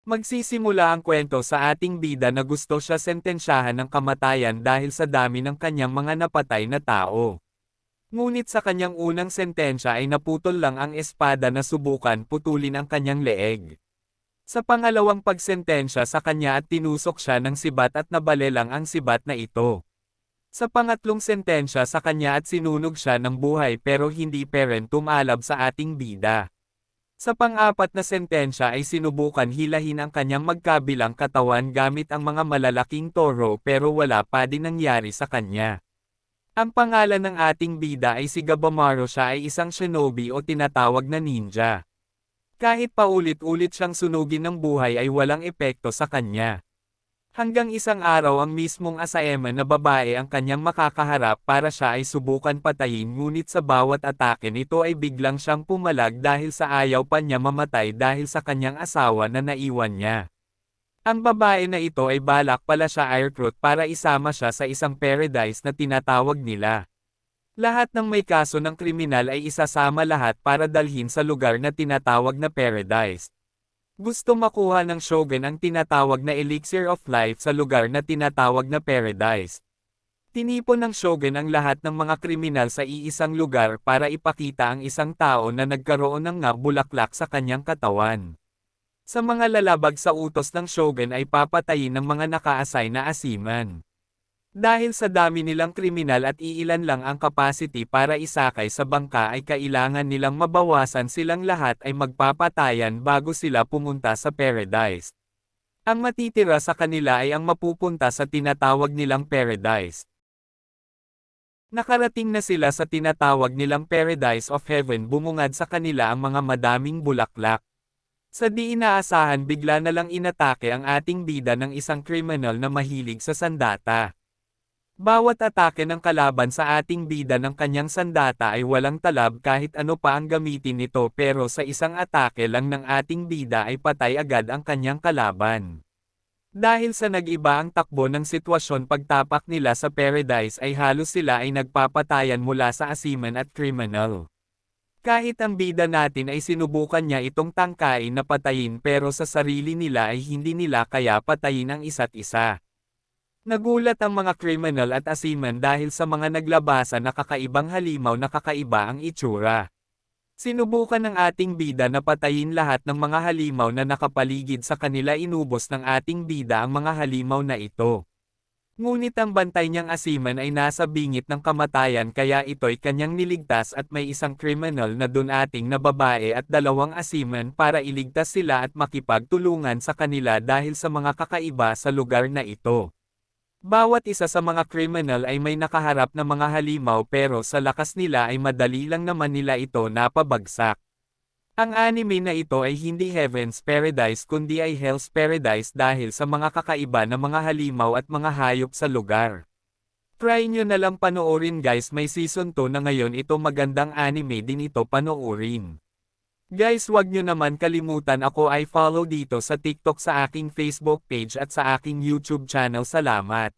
Magsisimula ang kwento sa ating bida na gusto siya sentensyahan ng kamatayan dahil sa dami ng kanyang mga napatay na tao. Ngunit sa kanyang unang sentensya ay naputol lang ang espada na subukan putulin ang kanyang leeg. Sa pangalawang pagsentensya sa kanya at tinusok siya ng sibat at nabale lang ang sibat na ito. Sa pangatlong sentensya sa kanya at sinunog siya ng buhay pero hindi pa rin tumalab sa ating bida. Sa pang-apat na sentensya ay sinubukan hilahin ang kanyang magkabilang katawan gamit ang mga malalaking toro pero wala pa din nangyari sa kanya. Ang pangalan ng ating bida ay si Gabamaro, siya ay isang shinobi o tinatawag na ninja. Kahit paulit-ulit siyang sunugin ng buhay ay walang epekto sa kanya. Hanggang isang araw ang mismong Asaema na babae ang kanyang makakaharap para siya ay subukan patayin, ngunit sa bawat atake nito ay biglang siyang pumalag dahil sa ayaw pa niya mamatay dahil sa kanyang asawa na naiwan niya. Ang babae na ito ay balak pala siya ay recruit para isama siya sa isang paradise na tinatawag nila. Lahat ng may kaso ng kriminal ay isasama lahat para dalhin sa lugar na tinatawag na paradise. Gusto makuha ng shogun ang tinatawag na elixir of life sa lugar na tinatawag na paradise. Tinipon ng shogun ang lahat ng mga kriminal sa iisang lugar para ipakita ang isang tao na nagkaroon ng bulaklak sa kanyang katawan. Sa mga lalabag sa utos ng shogun ay papatayin ng mga naka-assign na asiman. Dahil sa dami nilang kriminal at iilan lang ang capacity para isakay sa bangka ay kailangan nilang mabawasan, silang lahat ay magpapatayan bago sila pumunta sa paradise. Ang matitira sa kanila ay ang mapupunta sa tinatawag nilang paradise. Nakarating na sila sa tinatawag nilang paradise of heaven, bumungad sa kanila ang mga madaming bulaklak. Sa di inaasahan, bigla na lang inatake ang ating bida ng isang kriminal na mahilig sa sandata. Bawat atake ng kalaban sa ating bida ng kanyang sandata ay walang talab kahit ano pa ang gamitin nito, pero sa isang atake lang ng ating bida ay patay agad ang kanyang kalaban. Dahil sa nag-iba ang takbo ng sitwasyon pagtapak nila sa paradise ay halos sila ay nagpapatayan mula sa asiman at kriminal. Kahit ang bida natin ay sinubukan niya itong tangkain na patayin, pero sa sarili nila ay hindi nila kaya patayin ang isa't isa. Nagulat ang mga kriminal at asiman dahil sa mga naglabasan na kakaibang halimaw na kakaiba ang itsura. Sinubukan ng ating bida na patayin lahat ng mga halimaw na nakapaligid sa kanila, inubos ng ating bida ang mga halimaw na ito. Ngunit ang bantay niyang asiman ay nasa bingit ng kamatayan, kaya ito'y kanyang niligtas at may isang kriminal na dun ating na babae at dalawang asiman para iligtas sila at makipagtulungan sa kanila dahil sa mga kakaiba sa lugar na ito. Bawat isa sa mga kriminal ay may nakaharap na mga halimaw, pero sa lakas nila ay madali lang naman nila ito napabagsak. Ang anime na ito ay hindi Heaven's Paradise kundi ay Hell's Paradise dahil sa mga kakaiba na mga halimaw at mga hayop sa lugar. Try nyo na lang panoorin guys, may season 2 na ngayon ito, magandang anime din ito panoorin. Guys, wag nyo naman kalimutan ako ay follow dito sa TikTok, sa aking Facebook page at sa aking YouTube channel. Salamat.